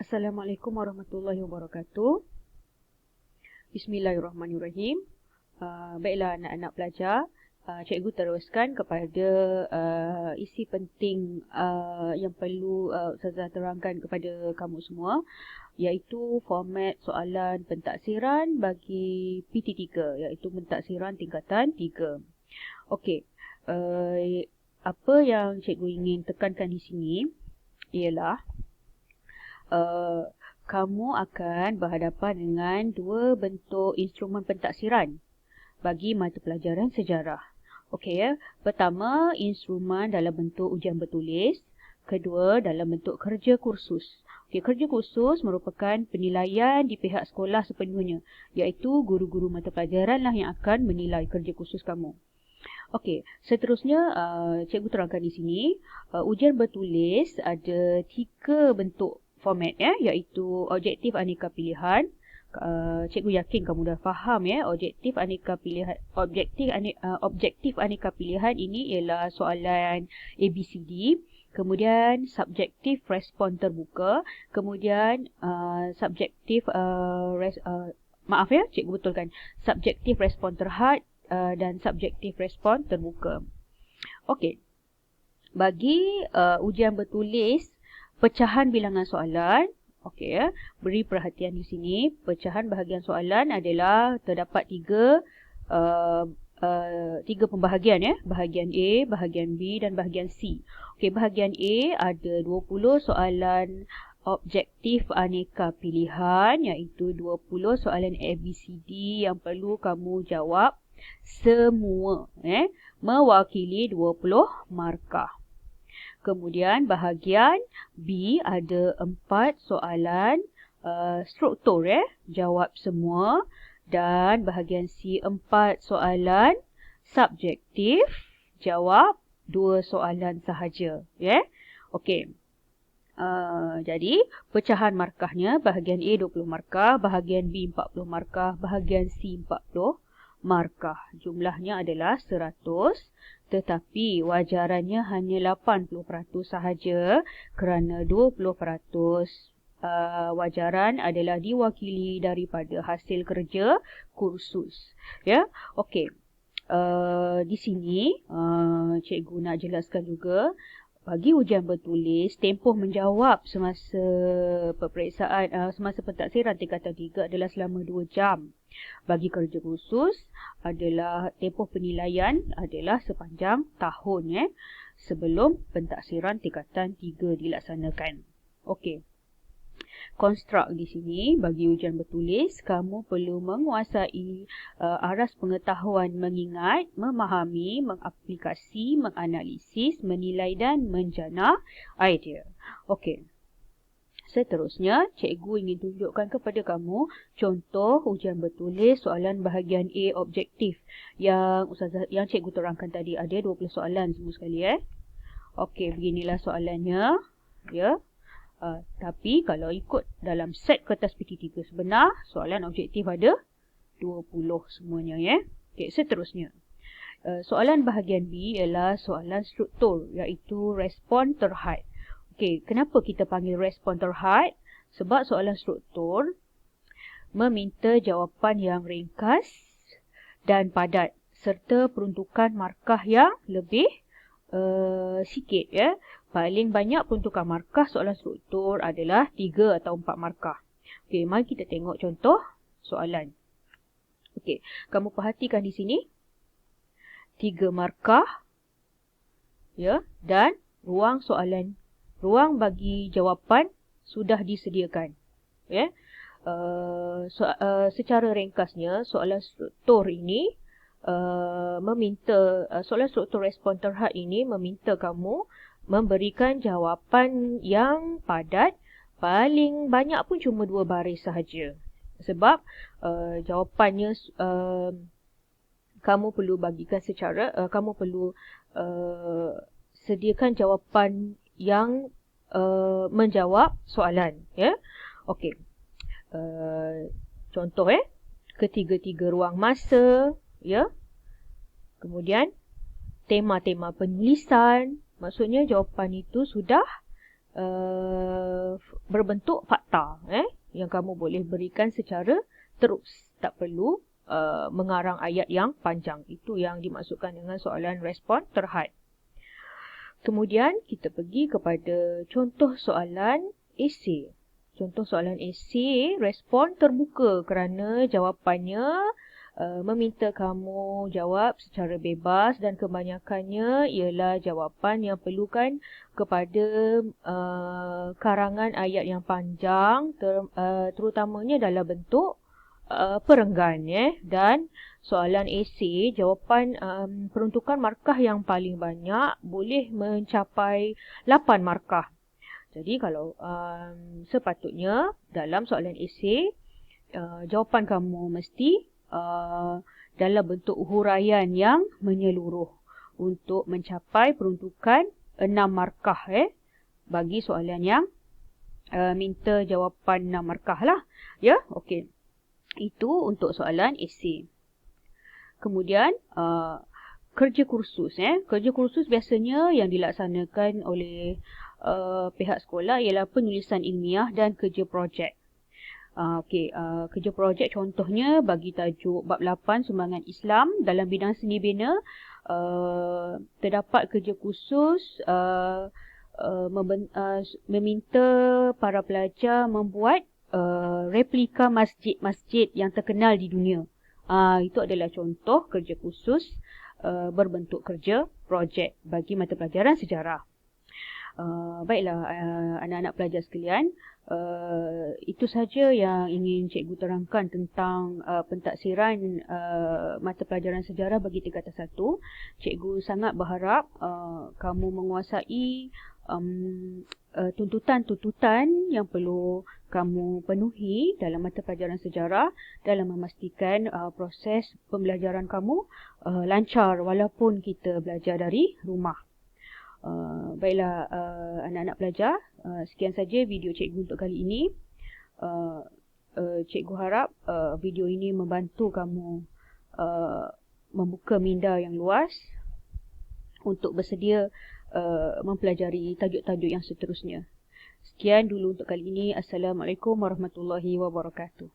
Assalamualaikum warahmatullahi wabarakatuh. Bismillahirrahmanirrahim. Baiklah anak-anak pelajar, cikgu teruskan kepada isi penting yang perlu Ustazah terangkan kepada kamu semua, iaitu format soalan pentaksiran bagi PT3, iaitu pentaksiran tingkatan 3. Okey, apa yang cikgu ingin tekankan di sini ialah kamu akan berhadapan dengan dua bentuk instrumen pentaksiran bagi mata pelajaran sejarah. Okey ya. Pertama, instrumen dalam bentuk ujian bertulis. Kedua, dalam bentuk kerja kursus. Okey, kerja kursus merupakan penilaian di pihak sekolah sepenuhnya, iaitu guru-guru mata pelajaran lah yang akan menilai kerja kursus kamu. Okey, seterusnya cikgu terangkan di sini, ujian bertulis ada 3 bentuk format ya, iaitu objektif aneka pilihan. Cikgu yakin kamu dah faham ya, objektif aneka pilihan ini ialah soalan ABCD, kemudian subjektif respon terbuka, kemudian cikgu betulkan, subjektif respon terhad dan subjektif respon terbuka. Okey, bagi ujian bertulis pecahan bilangan soalan, okey ya, beri perhatian di sini. Pecahan bahagian soalan adalah terdapat tiga pembahagian ya, bahagian A, bahagian B dan bahagian C. Okey, bahagian A ada 20 soalan objektif aneka pilihan, iaitu 20 soalan ABCD yang perlu kamu jawab semua, mewakili 20 markah. Kemudian bahagian B ada 4 soalan struktur jawab semua, dan bahagian C 4 soalan subjektif, jawab 2 soalan sahaja Okey. Jadi pecahan markahnya, bahagian A 20 markah, bahagian B 40 markah, bahagian C 40 markah. Jumlahnya adalah 100, tetapi wajarannya hanya 80% sahaja, kerana 20% wajaran adalah diwakili daripada hasil kerja kursus. Ya, okey. Di sini cikgu nak jelaskan juga, bagi ujian bertulis, tempoh menjawab semasa semasa pentaksiran tingkatan 3 adalah selama 2 jam. Bagi kerja khusus adalah tempoh penilaian adalah sepanjang tahun sebelum pentaksiran tingkatan 3 dilaksanakan. Okey. Konstruk di sini, bagi ujian bertulis, kamu perlu menguasai aras pengetahuan mengingat, memahami, mengaplikasi, menganalisis, menilai dan menjana idea. Okey. Seterusnya, cikgu ingin tunjukkan kepada kamu contoh ujian bertulis soalan bahagian A objektif yang cikgu terangkan tadi. Ada 20 soalan semua sekali Okey, beginilah soalannya ya. Tapi kalau ikut dalam set kertas PT3 sebenar, soalan objektif ada 20 semuanya Okey, seterusnya. Soalan bahagian B ialah soalan struktur, iaitu respon terhad. Okey, kenapa kita panggil respon terhad? Sebab soalan struktur meminta jawapan yang ringkas dan padat, serta peruntukan markah yang lebih sikit Paling banyak peruntukan markah soalan struktur adalah 3 atau 4 markah. Okey, mari kita tengok contoh soalan. Okey, kamu perhatikan di sini 3 markah dan ruang bagi jawapan sudah disediakan. Secara ringkasnya, soalan struktur ini soalan struktur respon terhad ini meminta kamu memberikan jawapan yang padat, paling banyak pun cuma 2 baris sahaja. Sebab jawapannya kamu perlu bagikan kamu perlu sediakan jawapan yang menjawab soalan Okey. Contoh ketiga-tiga ruang masa kemudian tema-tema penulisan. Maksudnya jawapan itu sudah berbentuk fakta yang kamu boleh berikan secara terus. Tak perlu mengarang ayat yang panjang. Itu yang dimaksudkan dengan soalan respon terhad. Kemudian kita pergi kepada contoh soalan esei. Contoh soalan esei, respon terbuka kerana jawapannya meminta kamu jawab secara bebas dan kebanyakannya ialah jawapan yang perlukan kepada karangan ayat yang panjang, terutamanya dalam bentuk perenggan. Dan soalan esei, jawapan peruntukan markah yang paling banyak boleh mencapai 8 markah. Jadi kalau sepatutnya dalam soalan esei, jawapan kamu mesti dalam bentuk huraian yang menyeluruh untuk mencapai peruntukan 6 markah bagi soalan yang minta jawapan 6 markah lah. Ya, okey. Itu untuk soalan esei. Kemudian kerja kursus. Kerja kursus biasanya yang dilaksanakan oleh pihak sekolah ialah penulisan ilmiah dan kerja projek. Kerja projek contohnya bagi tajuk bab 8 sumbangan Islam dalam bidang seni bina, terdapat kerja khusus meminta para pelajar membuat replika masjid-masjid yang terkenal di dunia. Itu adalah contoh kerja khusus berbentuk kerja projek bagi mata pelajaran sejarah. Baiklah anak-anak pelajar sekalian, itu saja yang ingin cikgu terangkan tentang pentaksiran mata pelajaran sejarah bagi tingkatan 1. Cikgu sangat berharap kamu menguasai tuntutan-tuntutan yang perlu kamu penuhi dalam mata pelajaran sejarah dalam memastikan proses pembelajaran kamu lancar walaupun kita belajar dari rumah. Baiklah anak-anak pelajar, sekian saja video cikgu untuk kali ini. Cikgu harap video ini membantu kamu membuka minda yang luas untuk bersedia mempelajari tajuk-tajuk yang seterusnya. Sekian dulu untuk kali ini. Assalamualaikum warahmatullahi wabarakatuh.